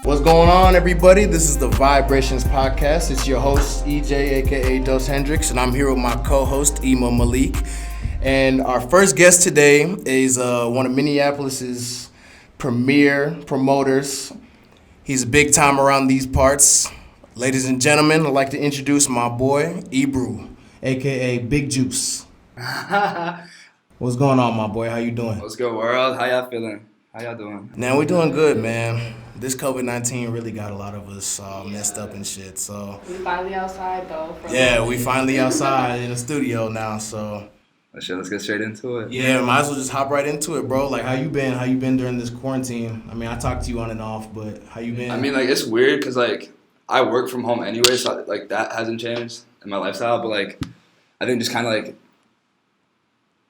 What's going on, everybody? This is the Vibrations Podcast. It's your host, EJ, aka Dos Hendricks, and I'm here with my co-host, Ema Malik. And our first guest today is one of Minneapolis's premier promoters. He's big time around these parts. Ladies and gentlemen, I'd like to introduce my boy, Ebru, aka Big Juice. What's going on, my boy? How you doing? What's good, world? How y'all feeling? How y'all doing? Now, we're doing good, man. This COVID-19 really got a lot of us messed up and shit, so. We finally outside, though. We finally outside in the studio now, so. Let's get straight into it. Yeah, might as well just hop right into it, bro. Like, how you been? How you been during this quarantine? I mean, I talked to you on and off, but how you been? I mean, like, it's weird because, like, I work from home anyway, so, like, that hasn't changed in my lifestyle, but, like, I think just kind of, like,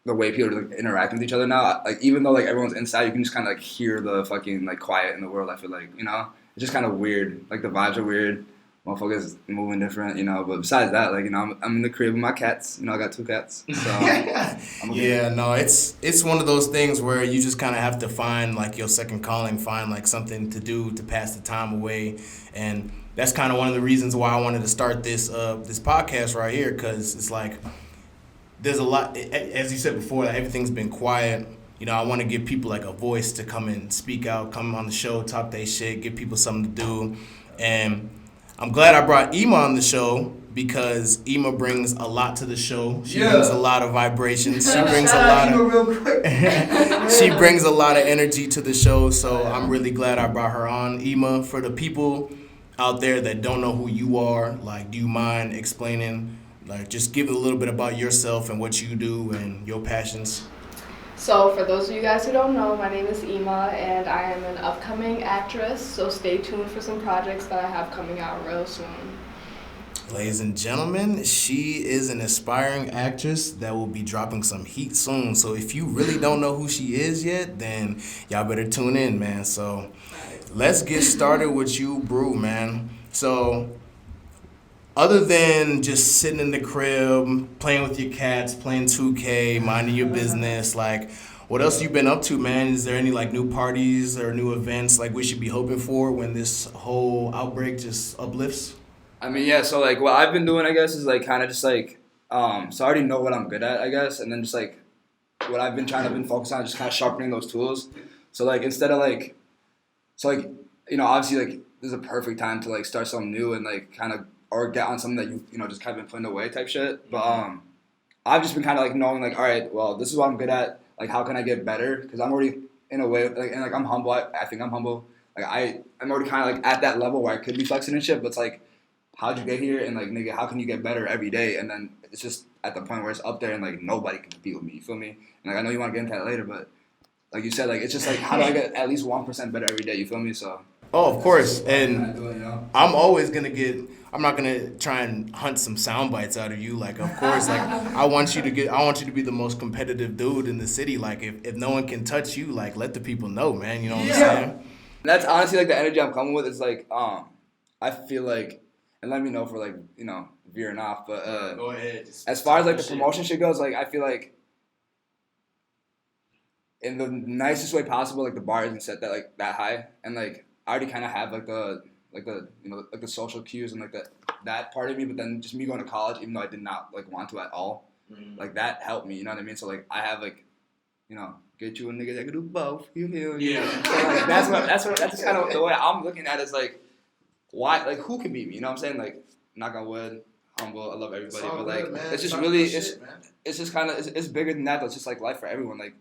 the way people are, like, interacting with each other now, like, even though, like, everyone's inside, you can just kind of, like, hear the fucking, like, quiet in the world, I feel like, you know? It's just kind of weird. Like, the vibes are weird. Motherfuckers moving different, you know? But besides that, like, you know, I'm in the crib with my cats. You know, I got 2 cats. So, it's one of those things where you just kind of have to find, like, your second calling, find, like, something to do to pass the time away. And that's kind of one of the reasons why I wanted to start this podcast right here, because it's like, there's a lot, as you said before, like, everything's been quiet. You know, I want to give people, like, a voice to come and speak out, come on the show, talk their shit, give people something to do. And I'm glad I brought Ema on the show because Ema brings a lot to the show. She brings a lot of vibrations. She brings she brings a lot of energy to the show. So I'm really glad I brought her on. Ema, for the people out there that don't know who you are, like, do you mind explaining, like, just give a little bit about yourself and what you do and your passions? So for those of you guys who don't know, my name is Ema, and I am an upcoming actress, so stay tuned for some projects that I have coming out real soon. Ladies and gentlemen, she is an aspiring actress that will be dropping some heat soon. So if you really don't know who she is yet, then y'all better tune in, man. So let's get started with you, Brew, man. So other than just sitting in the crib, playing with your cats, playing 2K, minding your business, like, what else you been up to, man? Is there any, like, new parties or new events, like, we should be hoping for when this whole outbreak just uplifts? I mean, yeah, so, like, what I've been doing, I guess, is, like, kind of just, like, so I already know what I'm good at, I guess, and then just, like, what I've been focused on is just kind of sharpening those tools. So, like, instead of, like, you know, obviously, like, this is a perfect time to, like, start something new and, like, kind of, or get on something that you know, just kind of been putting away type shit. But I've just been kind of, like, knowing, like, all right, well, this is what I'm good at. Like, how can I get better? Because I'm already, in a way, like, and, like, I'm humble. I think I'm humble. Like, I'm already kind of, like, at that level where I could be flexing and shit. But it's, like, how'd you get here? And, like, nigga, how can you get better every day? And then it's just at the point where it's up there and, like, nobody can compete with me. You feel me? And, like, I know you want to get into that later, but like you said, like, it's just, like, how do I get at least 1% better every day? You feel me? So. Oh, of course. And I'm always going to I'm not gonna try and hunt some sound bites out of you. Like, of course, like, I want you to be the most competitive dude in the city. Like, if no one can touch you, like, let the people know, man. You know what I'm saying? That's honestly, like, the energy I'm coming with. Is like, I feel like, and let me know for, like, you know, veering off. But go ahead. As far as, like, the promotion shit goes, like, I feel like in the nicest way possible, like, the bar isn't set that high, and, like, I already kind of have the you know, like, the social cues and, like, that part of me, but then just me going to college, even though I did not, like, want to at all, like, that helped me, you know what I mean? So, like, I have, like, you know, get you a nigga that can do both, you feel me? Yeah. So, like, that's just kind of the way I'm looking at it, is, like, why, like, who can beat me, you know what I'm saying? Like, knock on wood, humble, I love everybody, but, like, good, it's just really, it's just kind of, it's bigger than that, though. It's just, like, life for everyone, like,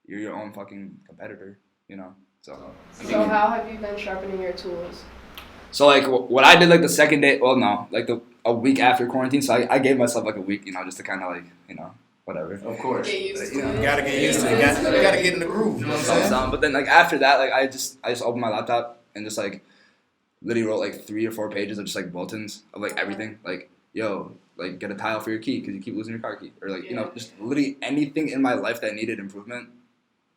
you're your own fucking competitor, you know? So how have you been sharpening your tools? So, like, what I did, like, the second day, well, no, like, a week after quarantine, so I gave myself, like, a week, you know, just to kind of, like, you know, whatever. Of course. Get used to it. You gotta get used to it. You gotta get in the groove. You know what I'm saying? But then, like, after that, like, I just opened my laptop and just, like, literally wrote, like, 3 or 4 pages of just, like, bulletins of, like, everything. Like, yo, like, get a tile for your key because you keep losing your car key. Or, like, you know, just literally anything in my life that needed improvement,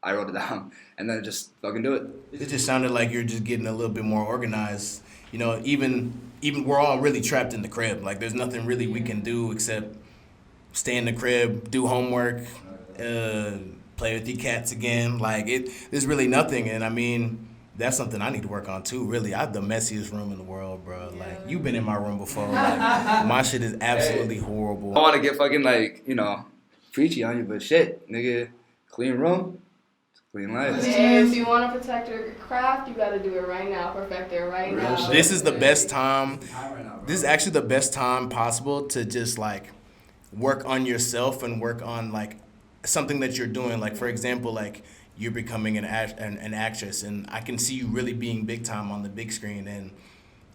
I wrote it down. And then just fucking do it. It just sounded like you're just getting a little bit more organized. You know, even we're all really trapped in the crib. Like, there's nothing really we can do except stay in the crib, do homework, play with your cats again. Like, there's really nothing. And I mean, That's something I need to work on too. Really, I have the messiest room in the world, bro. Yeah. Like you've been in my room before. Like my shit is absolutely I horrible. don't want to get fucking like, preachy on you, but shit, nigga, clean room, clean life. Hey, if you want to protect your craft, you got to do it right now. Perfect it right Real now. shit. This is the best time. Right now, bro. This is actually the best time possible to just like work on yourself and work on like something that you're doing. Like for example, like you're becoming an actress, and I can see you really being big time on the big screen, and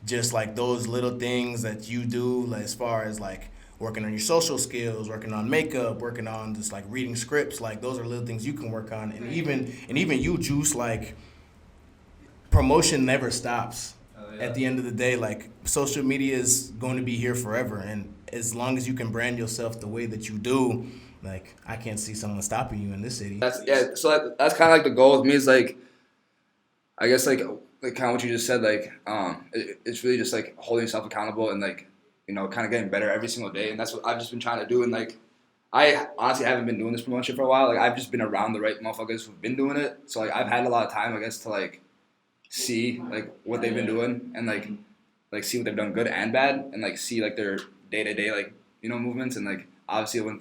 just like those little things that you do, like, as far as like working on your social skills, working on makeup, working on just like reading scripts, like those are little things you can work on, and even you, Juice, like promotion never stops. At the end of the day, like social media is going to be here forever, and as long as you can brand yourself the way that you do, like I can't see someone stopping you in this city. So that's kind of like the goal with me is like, I guess like kind of what you just said, like it's really just like holding yourself accountable and like kind of getting better every single day, and that's what I've just been trying to do. And like I honestly haven't been doing this promotion for a while. Like I've just been around the right motherfuckers who've been doing it, so like I've had a lot of time, I guess, to like see like what they've been doing and like see what they've done good and bad, and like see like their day to day like movements. And like obviously when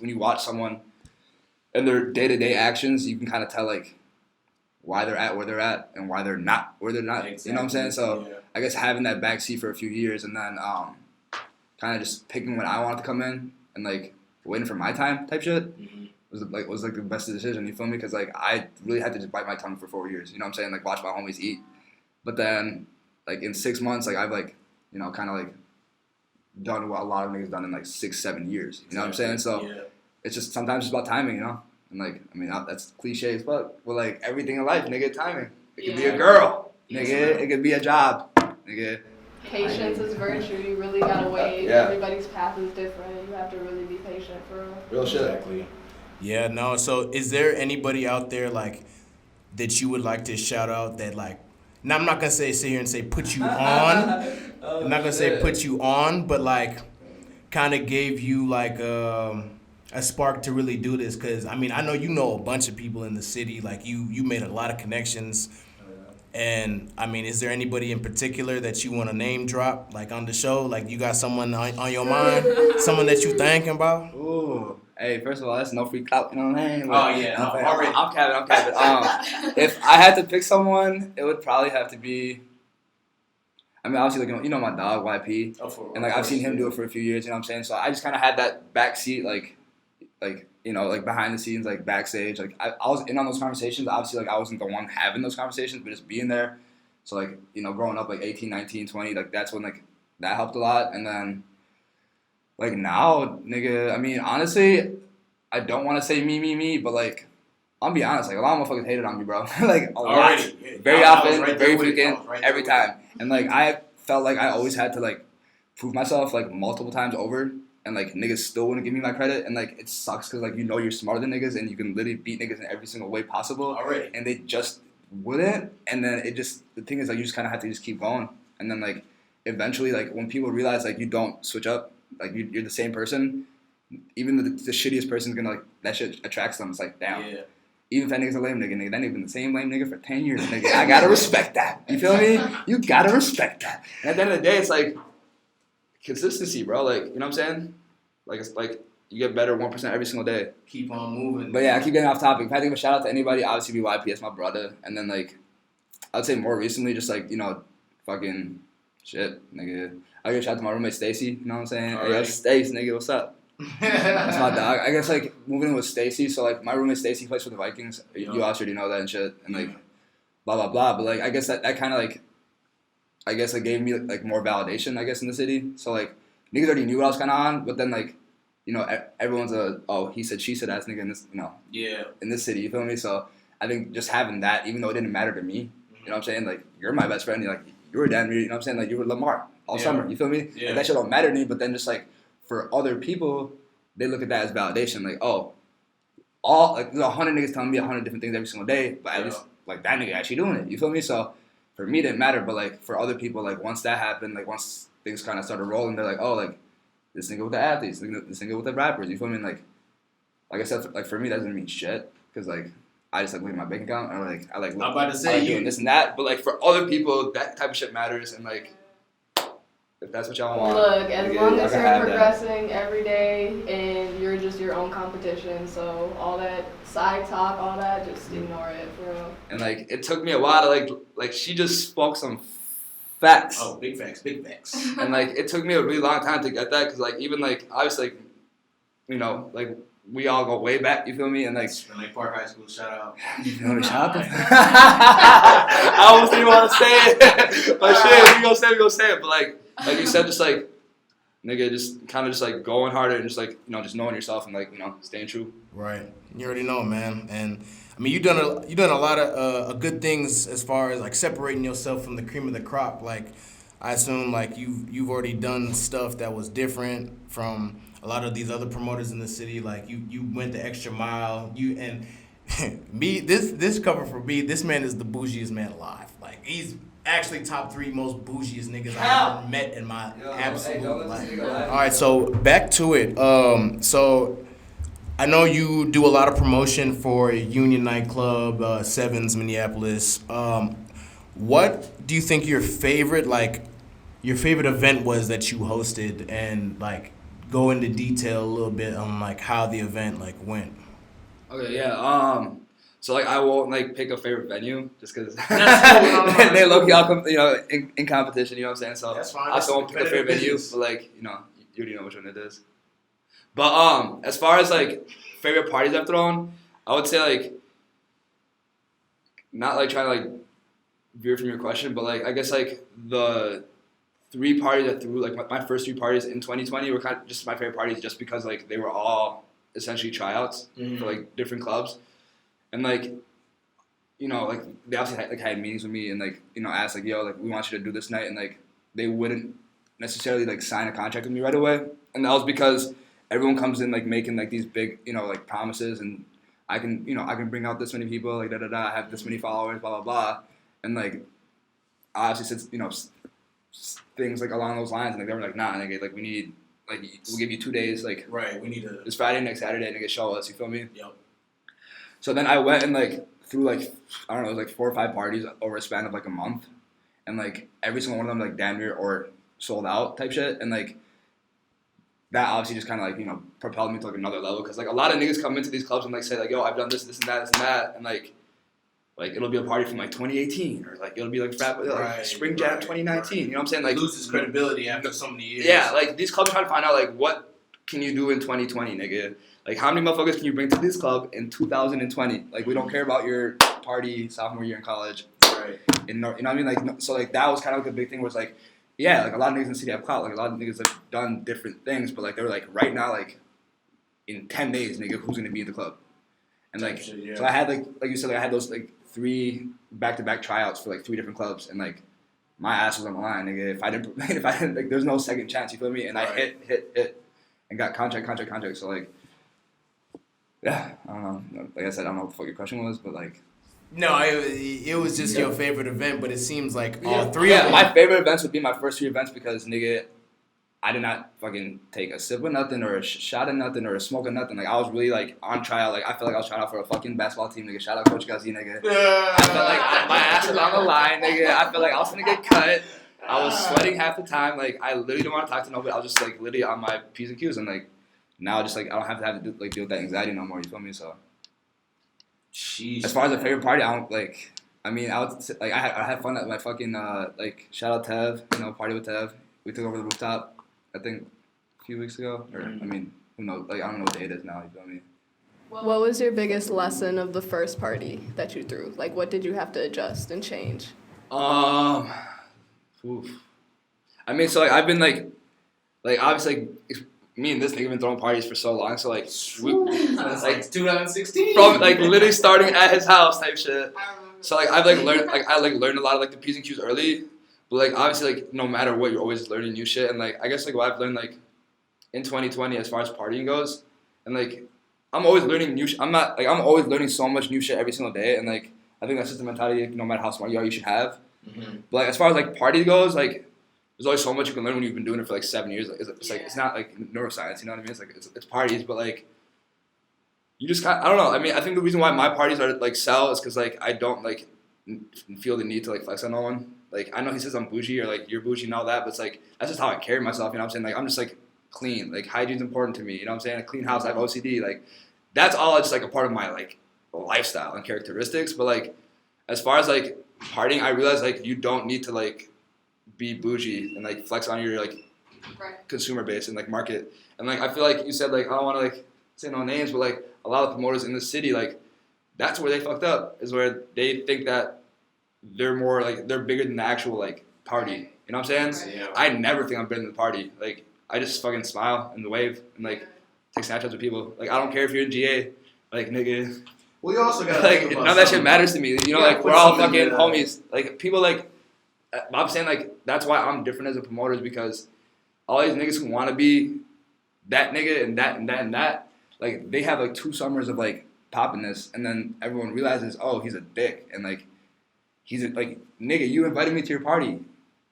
you watch someone and their day to day actions, you can kind of tell like why they're at where they're at and why they're not where they're not. Exactly. You know what I'm saying? So Yeah. I guess having that backseat for a few years and then kind of just picking when I wanted to come in and like waiting for my time type shit was like the best decision. You feel me? Because like I really had to just bite my tongue for 4 years. You know what I'm saying? Like watch my homies eat, but then like in 6 months, like I've like kind of like done what a lot of niggas done in like 6-7 years. You know what I'm saying? So Yeah. it's just sometimes it's about timing, And like I mean that's cliche as fuck, but like everything in life, nigga, timing. It could be a girl, nigga. It could be a job, nigga. Patience is virtue. You really gotta wait. Yeah. Everybody's path is different. You have to really be patient for real. Real shit. Exactly. Yeah, no. So, is there anybody out there like that you would like to shout out that like? Now, I'm not gonna sit here and say put you on. I'm not gonna say put you on, but like, kind of gave you like a spark to really do this. Cause I mean, I know you know a bunch of people in the city. Like you made a lot of connections. And I mean, is there anybody in particular that you want to name drop, like on the show? Like you got someone on your mind, someone that you thinking about? Ooh. Hey, first of all, that's no free clout, you know what I'm saying? Oh, yeah, no, already. I'm capping. If I had to pick someone, it would probably have to be. I mean, obviously, like my dog YP, and like I've seen him do it for a few years. You know what I'm saying? So I just kind of had that backseat, like like behind the scenes, like backstage. Like I was in on those conversations. Obviously, like I wasn't the one having those conversations, but just being there. So like growing up like 18, 19, 20, like that's when like that helped a lot. And then like now, nigga, I mean honestly, I don't want to say me, but like I'll be honest, like a lot of motherfuckers hated on me, bro. Like a lot, very often, very frequent, every time. And like I felt like I always had to like prove myself like multiple times over. And like niggas still wouldn't give me my credit, and like it sucks because like you're smarter than niggas, and you can literally beat niggas in every single way possible. Already. And they just wouldn't. And then the thing is like you just kind of have to just keep going. And then like eventually like when people realize like you don't switch up, like you're the same person, even the shittiest person's gonna like that shit attracts them. It's like damn. Yeah. Even if that nigga's a lame nigga, that nigga been the same lame nigga for 10 years, nigga. I gotta respect that. You feel me? You gotta respect that. And at the end of the day, it's like consistency, bro. Like, you know what I'm saying? Like, it's like you get better 1% every single day. Keep on moving. But yeah, I keep getting off topic. If I had to give a shout out to anybody, obviously BYP, that's my brother. And then like, I'd say more recently, just like, fucking shit, nigga. I give a shout out to my roommate Stacy, you know what I'm saying? Hey, yo, Stace, nigga, what's up? That's my dog. I guess like moving in with Stacy, so like my roommate Stacy plays for the Vikings. You also already know that and shit. And like, blah, blah, blah. But like, I guess that kind of like, I guess it gave me like more validation, I guess, in the city. So like, niggas already knew what I was kind of on, but then like, everyone's he said, she said, ass nigga in this, in this city, you feel me? So I think just having that, even though it didn't matter to me, you know what I'm saying? Like, you're my best friend, like, you were damn near, you know what I'm saying? Like, you were Lamar all summer, you feel me? Yeah. Like, that shit don't matter to me, but then just like, for other people, they look at that as validation, like, there's 100 niggas telling me 100 different things every single day, but at least, like, that nigga actually doing it, you feel me? So, for me, it didn't matter, but like, for other people, like, once that happened, like, once things kind of started rolling, they're like, like, this nigga with the athletes, this nigga with the rappers, you feel me? And like I said, like for me, that doesn't mean shit, because like I just like look at my bank account and I like look, I'm about to I say like doing this and that. But like for other people, that type of shit matters. And like if that's what y'all want, Look, as nigga, long y'all as can you're have that. progressing every day and you're just your own competition, so all that side talk, all that, just ignore it, for real. And like it took me a while to like she just spoke some facts. Oh, big facts, big facts. And like it took me a really long time to get that because like even like obviously like, you know, like we all go way back, you feel me? And like Spring Lake Park High School, shout out. you feel me? Shout out. I almost didn't want to say it. But shit, we gonna say it. But like you said, just like nigga, just kind of just like going harder and just like, you know, just knowing yourself and like, you know, staying true. Right. You already know, man. And I mean, you done a lot of good things as far as like separating yourself from the cream of the crop. Like, I assume like you've already done stuff that was different from a lot of these other promoters in the city. Like you went the extra mile. You and me. This cover for me. This man is the bougiest man alive. Like he's actually top 3 most bougiest niggas I've ever met in my absolute life. All right, so back to it. So I know you do a lot of promotion for Union Nightclub, Sevens, Minneapolis. What do you think your favorite event was that you hosted, and like go into detail a little bit on like how the event like went? Okay, yeah. So like I won't like pick a favorite venue just because That's they low key all come, you know, in competition. You know what I'm saying? So That's fine. I also won't pick a favorite venue, business. but like you know, you already know which one it is. But as far as like favorite parties I've thrown, I would say like not like trying to like veer from your question, but like I guess like the 3 parties I threw, like my first 3 parties in 2020 were kind of just my favorite parties just because like they were all essentially tryouts for like different clubs. And like, you know, like they obviously had meetings with me and like, you know, asked like, yo, like we want you to do this night, and like they wouldn't necessarily like sign a contract with me right away. And that was because everyone comes in like making like these big, you know, like promises, and I can bring out this many people, like I have this many followers, blah blah blah. And like obviously since, you know, things like along those lines, and like they were like, nah, nigga, like we need, like we'll give you 2 days, like Right. We need to. this Friday, next Saturday, nigga, show us, you feel me? Yep. So then I went and like threw like I don't know, it was like 4 or 5 parties over a span of like a month, and like every single one of them like damn near or sold out type shit, and like that obviously just kind of like, you know, propelled me to like another level, because like a lot of niggas come into these clubs and like say like, yo, I've done this and that, and like it'll be a party from like 2018, or like it'll be like Spring Jam 2019, you know what I'm saying? Like it loses credibility after so many years. yeah, like these clubs trying to find out like what can you do in 2020, nigga? Like how many motherfuckers can you bring to this club in 2020? Like we don't care about your party sophomore year in college. Right. You know what I mean? Like so like that was kind of like a big thing, was like, yeah, like a lot of niggas in the city have clout, like a lot of niggas have done different things, but like they were like right now, like in 10 days, nigga, who's gonna be in the club? And like Shit, yeah. so I had like you said, like I had those like 3 back-to-back tryouts for like 3 different clubs, and like my ass was on the line, nigga. If I didn't like there's no second chance, you feel me? And I hit and got contract. So like yeah, I don't know. Like I said, I don't know what the fuck your question was, but like No, it was just your favorite event, but it seems like all 3 of them. my favorite events would be my first 3 events, because nigga, I did not fucking take a sip of nothing or a shot of nothing or a smoke of nothing. Like I was really like on trial. Like I felt like I was trying out for a fucking basketball team, nigga. Shout out Coach Guzzi, nigga. I felt like my ass was on the line, nigga. I felt like I was gonna get cut. I was sweating half the time. Like I literally didn't want to talk to nobody. I was just like literally on my P's and Q's, and like now just like I don't have to deal with that anxiety no more. You feel me? So Jeez. as far as a favorite party, I don't like. I mean, I would like I had fun at my fucking like shout out Tev, you know, party with Tev. We took over the rooftop, I think a few weeks ago, or I mean, who knows? Like I don't know what day it is now. You feel me? What was your biggest lesson of the first party that you threw? Like, what did you have to adjust and change? Oof. I mean, so like I've been like obviously like, me and this nigga been throwing parties for so long, so like That's like 2016. from like literally starting at his house type shit. So like I've like learned a lot of like the P's and Q's early, but like obviously like no matter what, you're always learning new shit. And like I guess like what I've learned like in 2020 as far as partying goes, and like I'm always learning new shit. I'm always learning so much new shit every single day, and like I think that's just the mentality, like, no matter how smart you are, you should have. Mm-hmm. But like as far as like party goes, like there's always so much you can learn when you've been doing it for like 7 years. Like it's like it's not like neuroscience, you know what I mean? It's like it's parties, but like you just I don't know. I mean, I think the reason why my parties are like sell is because like I don't like feel the need to like flex on no one. Like I know he says I'm bougie or like you're bougie and all that, but it's like that's just how I carry myself. You know what I'm saying? Like I'm just like clean. Like hygiene's important to me. You know what I'm saying? A clean house. I have OCD. Like that's all just like a part of my like lifestyle and characteristics. But like as far as like partying, I realize like you don't need to like be bougie and like flex on your like consumer base and like market. And like I feel like you said like I don't want to like say no names, but like a lot of promoters in the city like that's where they fucked up is where they think that they're more like they're bigger than the actual like party. You know what I'm saying? Yeah. I never think I'm bigger than the party. Like I just fucking smile and wave and like take Snapchats with people. Like I don't care if you're in GA, like nigga. Well, you also got Like none of that shit matters to me. You know, like we're all fucking homies. Like people like I'm saying like that's why I'm different as a promoter is because all these niggas who want to be that nigga and that and that and that, like they have like 2 summers of like popping this, and then everyone realizes, oh, he's a dick, and like he's a, like nigga, you invited me to your party,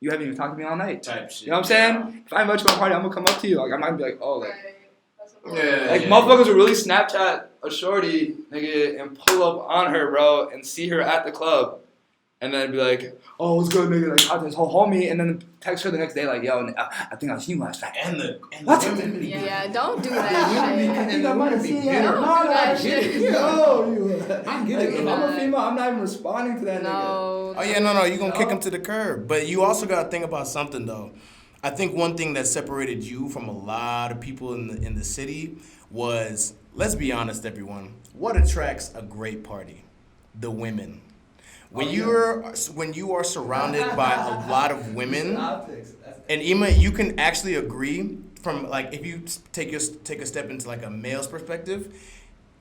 you haven't even talked to me all night. Type shit. You know what I'm saying? If I invite you to my party, I'm gonna come up to you. Like I'm not gonna be like, oh, like Yeah. like motherfuckers will really Snapchat a shorty, nigga, and pull up on her, bro, and see her at the club. And then be like, oh, what's good, nigga? Like, how's this whole homie? And then text her the next day, like, yo, I think I was you last night. And the What? women be Yeah, don't do that shit. I think I might be bitter. Don't No, do I that get shit. it. Yo, I get like, it. if I'm a female, I'm not even responding to that nigga. No. Oh yeah, no, you're gonna kick him to the curb. But you also gotta think about something though. I think one thing that separated you from a lot of people in the city was, let's be honest, everyone. What attracts a great party? The women. When you are surrounded by a lot of women, and Ima, you can actually agree from like if you take a step into like a male's perspective.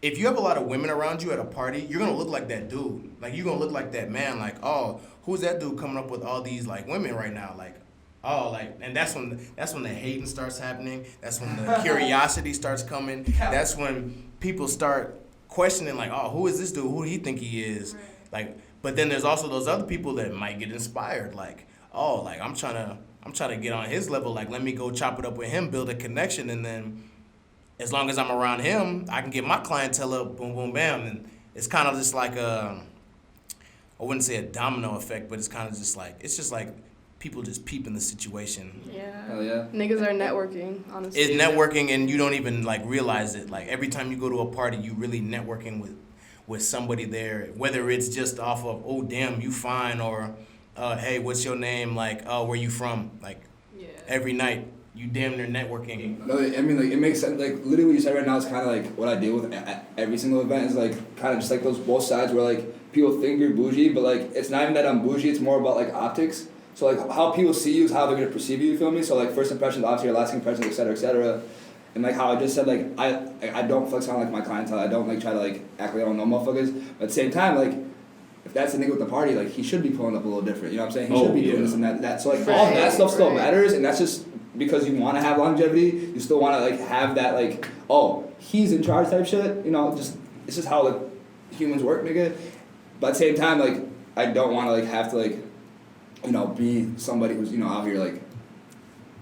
If you have a lot of women around you at a party, you're gonna look like that dude. Like you're gonna look like that man. Like, oh, who's that dude coming up with all these like women right now? Like, oh, like, and that's when the hating starts happening. That's when the curiosity starts coming. That's when people start questioning like, oh, who is this dude? Who do he think he is? Like, but then there's also those other people that might get inspired. Like, oh, like I'm trying to get on his level. Like, let me go chop it up with him, build a connection, and then. As long as I'm around him, I can get my clientele up, boom, boom, bam. And it's kind of just like I wouldn't say a domino effect, but it's just like people just peeping the situation. Yeah. Hell yeah. Niggas are networking, honestly. It's networking and you don't even like realize it. Like every time you go to a party, you really networking with somebody there, whether it's just off of, oh, damn, you fine, or hey, what's your name? Like, oh, where you from? Like every night. You damn near networking. No, I mean, like, it makes sense. Like, literally what you said right now is kind of like what I deal with at every single event is like kind of just like those both sides where like people think you're bougie, but like it's not even that I'm bougie. It's more about like optics. So like how people see you is how they're gonna perceive you. You feel me? So like first impressions, obviously your lasting impressions, et cetera, et cetera. And like how I just said, like I don't flex on like my clientele. I don't like try to like act like I don't know motherfuckers. But at the same time, like if that's the nigga with the party, like he should be pulling up a little different. You know what I'm saying? He should be doing this and that. So like all that stuff still matters, and that's just. Because you want to have longevity, you still want to like have that like, oh, he's in charge type shit. You know, just it's just how like humans work, nigga. But at the same time, like I don't want to like have to like, you know, be somebody who's out here like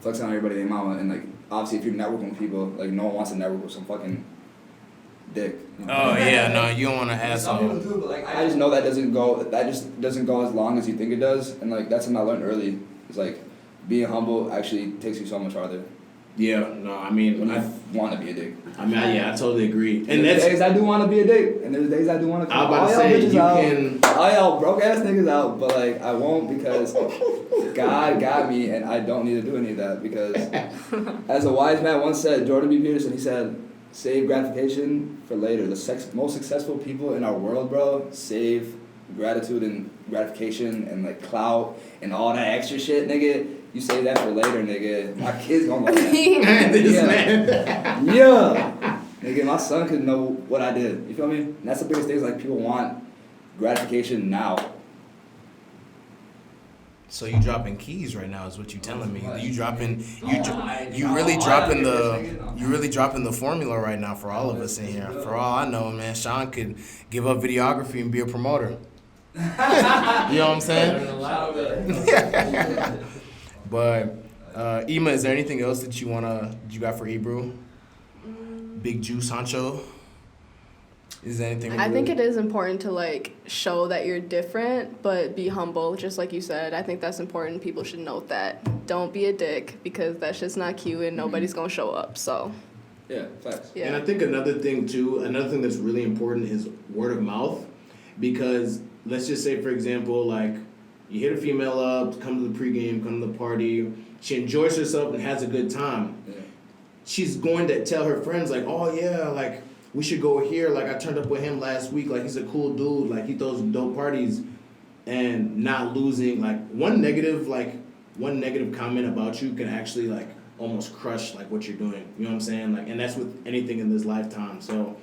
flexing on everybody they mama. And like obviously if you're networking with people, like no one wants to network with some fucking dick. You know? Oh yeah, no, you don't want to ask. Some people do, but like I just know that doesn't go. That just doesn't go as long as you think it does. And like that's something I learned early. It's like. Being humble actually takes you so much farther. Yeah, no, I mean, when I want to be a dick. I mean, I totally agree. And there's days I do want to be a dick, and there's days I do want to. I was about to say you can. All y'all broke ass niggas out, but like I won't because God got me, and I don't need to do any of that because, as a wise man once said, Jordan B. Peterson, he said, "Save gratification for later." The most successful people in our world, bro, save gratitude and gratification and like clout and all that extra shit, nigga. You say that for later, nigga. My kids gonna love that. Yeah. Nigga, my son could know what I did. You feel me? And that's the biggest thing is like people want gratification now. So you dropping keys right now is what you telling me. You really dropping the formula right now for all of us in here. For all I know, man, Sean could give up videography and be a promoter. You know what I'm saying? But Ima, is there anything else that you got for Ebru? Big Juice Honcho? Is there anything? I think it is important to like show that you're different, but be humble, just like you said. I think that's important. People should note that. Don't be a dick because that's just not cute and nobody's gonna show up. So. Yeah, facts. Yeah. And I think another thing that's really important is word of mouth, because let's just say, for example, like you hit a female up, come to the pregame, come to the party, she enjoys herself and has a good time. Yeah. She's going to tell her friends like, oh yeah, like we should go here. Like I turned up with him last week. Like he's a cool dude. Like he throws dope parties, and not losing like one negative comment about you can actually like almost crush like what you're doing. You know what I'm saying? Like, and that's with anything in this lifetime. So,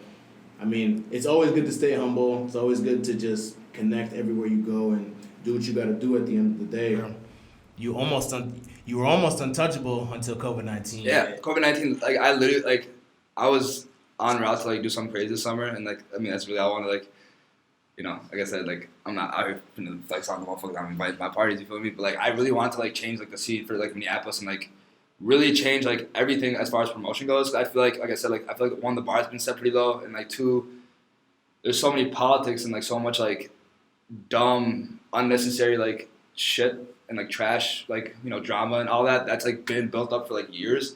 I mean, it's always good to stay humble. It's always good to just connect everywhere you go and do what you got to do at the end of the day. You were almost untouchable until COVID-19. Yeah, COVID-19. Like I literally like I was en route to like do something crazy this summer, and like I mean that's really all I want to like. You know, like I said, like I'm not out here finna flex on the motherfuckers. I'm invited to my parties. You feel me? But like I really want to like change like the scene for like Minneapolis and like really change like everything as far as promotion goes. I feel like I said, like I feel like one, the bar's been set pretty low, and like two, there's so many politics and like so much like dumb, unnecessary like shit and like trash, like you know drama and all that. That's like been built up for like years,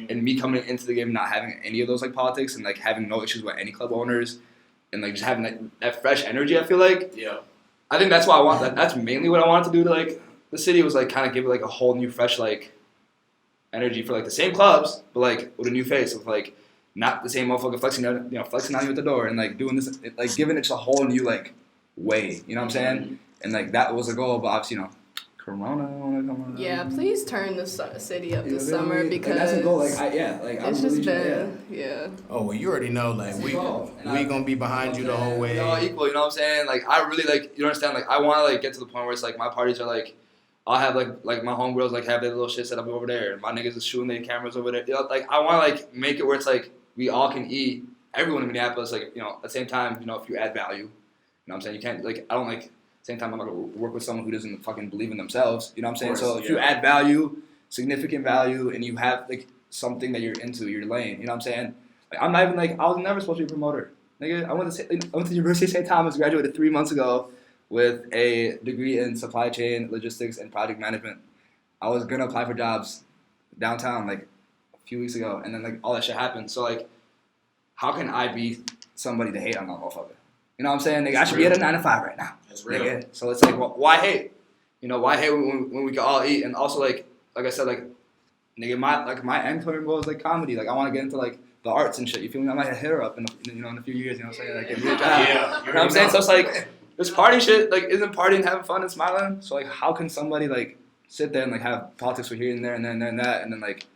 and me coming into the game not having any of those like politics and like having no issues with any club owners, and like just having that fresh energy. I feel like I think that's why I want that. That's mainly what I wanted to do to like the city was like kind of give it like a whole new fresh like energy for like the same clubs, but like with a new face of like not the same motherfucker flexing on you at the door and like doing this, like giving it just a whole new like way. You know what I'm saying? And like that was the goal, but obviously Corona. Yeah, please turn the city up this summer because like, that's a goal. Like it's just been Oh well, you already know. Like we gonna be behind you the whole way. No, equal. You know what I'm saying? Like I really like you understand. Like I want to like get to the point where it's like my parties are like. I'll have like my homegirls like have their little shit set up over there. My niggas is shooting their cameras over there. You know, like I want to like make it where it's like we all can eat. Everyone in Minneapolis, like you know, at the same time, you know, if you add value, you know what I'm saying. You can't like I don't like. At the same time, I'm not gonna work with someone who doesn't fucking believe in themselves. You know what I'm saying? So if you add value, significant value, and you have like something that you're into, you're lane. You know what I'm saying? Like I'm not even like I was never supposed to be a promoter. Nigga, I went to the University of St. Thomas, graduated 3 months ago. With a degree in supply chain, logistics, and project management. I was gonna apply for jobs downtown like a few weeks ago, and then like all that shit happened. So like, how can I be somebody to hate on that motherfucker? You know what I'm saying? Nigga, I should be at a 9 to 5 right now. That's real. Nigga. So it's like, well, why hate? You know, why hate when we can all eat? And also like I said, like, nigga, my end goal is like comedy. Like I want to get into like the arts and shit. You feel me? I might hit her up in a few years. You know what I'm saying? Like get me a job. Yeah. You know what I'm saying? So it's like. This party shit, like, isn't partying having fun and smiling? So, like, how can somebody, like, sit there and, like, have politics with here and there and then and that, and then, like,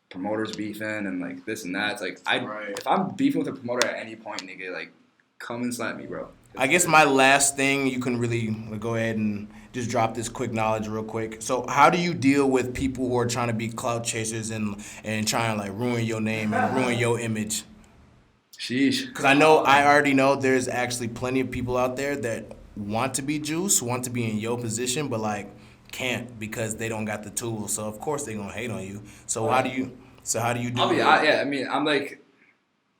promoters beefing and, like, this and that? It's like, if I'm beefing with a promoter at any point, nigga, like, come and slap me, bro. I guess my last thing, you can really go ahead and just drop this quick knowledge real quick. So how do you deal with people who are trying to be clout chasers and trying to, like, ruin your name and ruin your image? Sheesh. Because I already know there's actually plenty of people out there that want to be Juice, want to be in your position, but like can't because they don't got the tools. So of course they're gonna hate on you. So how do you do it? I mean, I'm like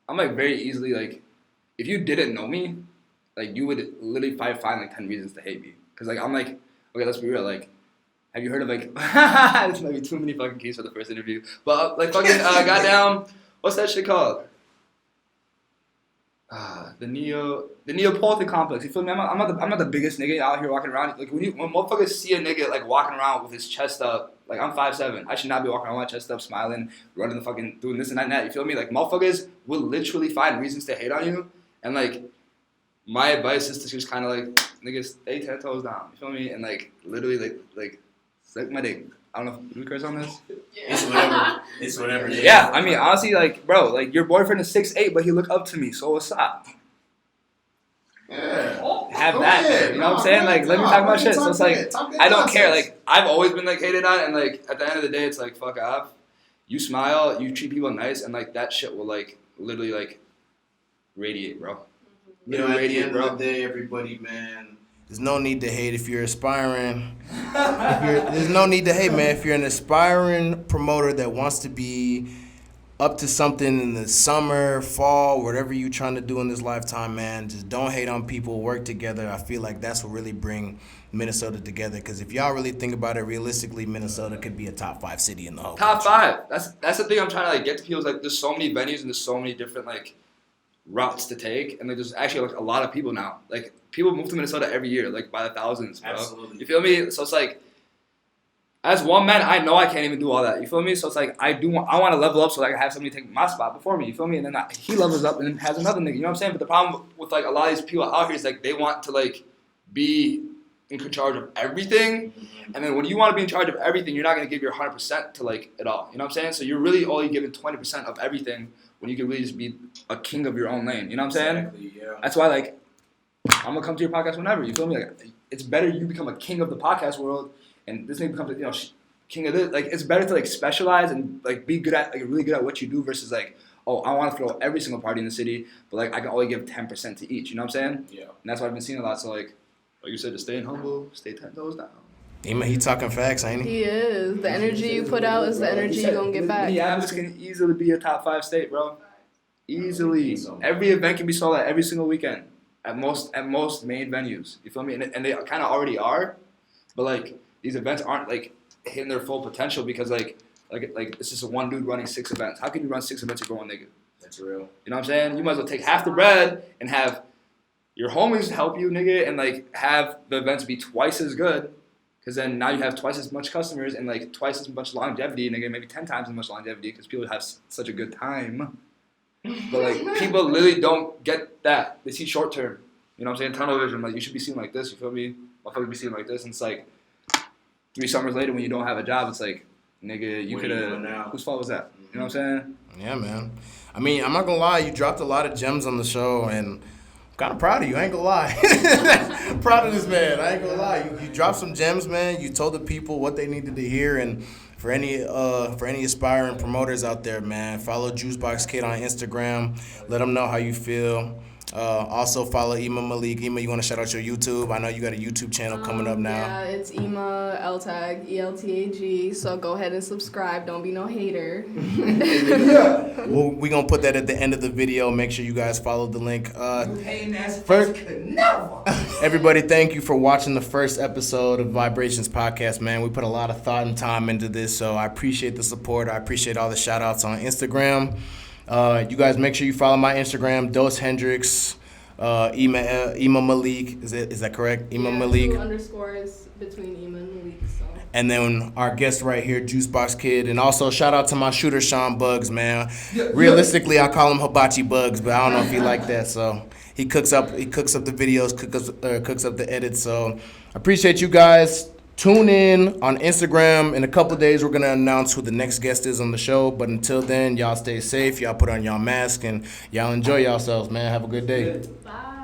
very easily like, if you didn't know me, like you would literally find like 10 reasons to hate me. Cause like I'm like, okay, let's be real. Like, have you heard of like? This might be too many fucking keys for the first interview, but like fucking goddamn, what's that shit called? The Neapolitan complex. You feel me? I'm not the biggest nigga out here walking around. Like when motherfuckers see a nigga like walking around with his chest up, like I'm 5'7", I should not be walking around with my chest up, smiling, running the fucking doing this and that and that. You feel me? Like motherfuckers will literally find reasons to hate on you, and like my advice is to just kind of like niggas stay 10 toes down. You feel me? And like literally like suck my dick. I don't know if we curse on this. It's whatever. Yeah, I mean, honestly, like, bro, like, your boyfriend is 6'8", but he look up to me, so what's up? Yeah. Have that, you know what I'm saying? Like, let me talk about shit. So it's like, I don't care. Like, I've always been, like, hated on, and, like, at the end of the day, it's like, fuck off. You smile, you treat people nice, and, like, that shit will, like, literally, like, radiate, bro. You know, at the end of the day, everybody, man. There's no need to hate if you're aspiring. There's no need to hate, man. If you're an aspiring promoter that wants to be up to something in the summer, fall, whatever you trying to do in this lifetime, man, just don't hate on people. Work together. I feel like that's what really bring Minnesota together. Because if y'all really think about it, realistically, Minnesota could be a top 5 city in the whole Top country. 5. That's the thing I'm trying to like get to people. Is like there's so many venues and there's so many different like routes to take, and like there's actually like a lot of people now. Like people move to Minnesota every year, like by the thousands, bro. Absolutely. You feel me? So it's like, as one man, I know I can't even do all that. You feel me? So it's like I want to level up so that I can have somebody take my spot before me. You feel me? And then he levels up and then has another nigga. You know what I'm saying? But the problem with like a lot of these people out here is like they want to like be in charge of everything, and then when you want to be in charge of everything, you're not gonna give your 100% to like it all. You know what I'm saying? So you're really only giving 20% of everything when you can really just be a king of your own lane. You know what I'm saying? Exactly, yeah. That's why like I'm gonna come to your podcast whenever. You feel me? Like it's better you become a king of the podcast world, and this nigga becomes king of this. Like it's better to like specialize and like be good at like really good at what you do versus like, oh, I want to throw every single party in the city, but like I can only give 10% to each. You know what I'm saying? Yeah. And that's what I've been seeing a lot. So like you said, just staying humble, stay 10 toes down. He talking facts, ain't he? He is. The energy you put out is the energy you're going to get back. Minneapolis can easily be a top 5 state, bro. Easily. Every event can be sold out every single weekend at most main venues. You feel me? And they kind of already are, but like these events aren't like hitting their full potential because like it's just a one dude running 6 events. How can you run 6 events if you're one nigga? That's real. You know what I'm saying? You might as well take half the bread and have your homies help you, nigga, and like have the events be twice as good, because then now you have twice as much customers and like twice as much longevity, nigga, maybe 10 times as much longevity because people have such a good time. But like people literally don't get that. They see short term. You know what I'm saying? Tunnel vision. Like you should be seen like this. You feel me? Motherfuckers be seen like this, and it's like 3 summers later when you don't have a job, it's like, nigga, you could have. Whose fault was that? You know what I'm saying? Yeah, man. I mean, I'm not gonna lie. You dropped a lot of gems on the show, and I'm kind of proud of you. I ain't gonna lie. Proud of this man. I ain't gonna lie. You dropped some gems, man. You told the people what they needed to hear, and for any aspiring promoters out there, man, follow Juiceboxxkid on Instagram. Let them know how you feel. Also follow Ima Malik. Ima, you want to shout out your YouTube? I know you got a YouTube channel coming up now. Yeah, it's Ima Eltag, ELTAG. So go ahead and subscribe. Don't be no hater. Well, we're going to put that at the end of the video. Make sure you guys follow the link. Everybody, thank you for watching the first episode of Vibrations Podcast, man. We put a lot of thought and time into this, so I appreciate the support. I appreciate all the shout-outs on Instagram. You guys make sure you follow my Instagram, Dos Hendricks, Ima Malik. Is that correct? Ima Malik. 2 underscores between Ima and Malik. So. And then our guest right here, Juiceboxxkid. And also shout out to my shooter, Sean Bugs, man. Realistically, I call him Hibachi Bugs, but I don't know if he like that. So he cooks up the videos, cooks up the edits. So I appreciate you guys. Tune in on Instagram. In a couple of days, we're going to announce who the next guest is on the show. But until then, y'all stay safe. Y'all put on y'all mask and y'all enjoy yourselves, man. Have a good day. Bye.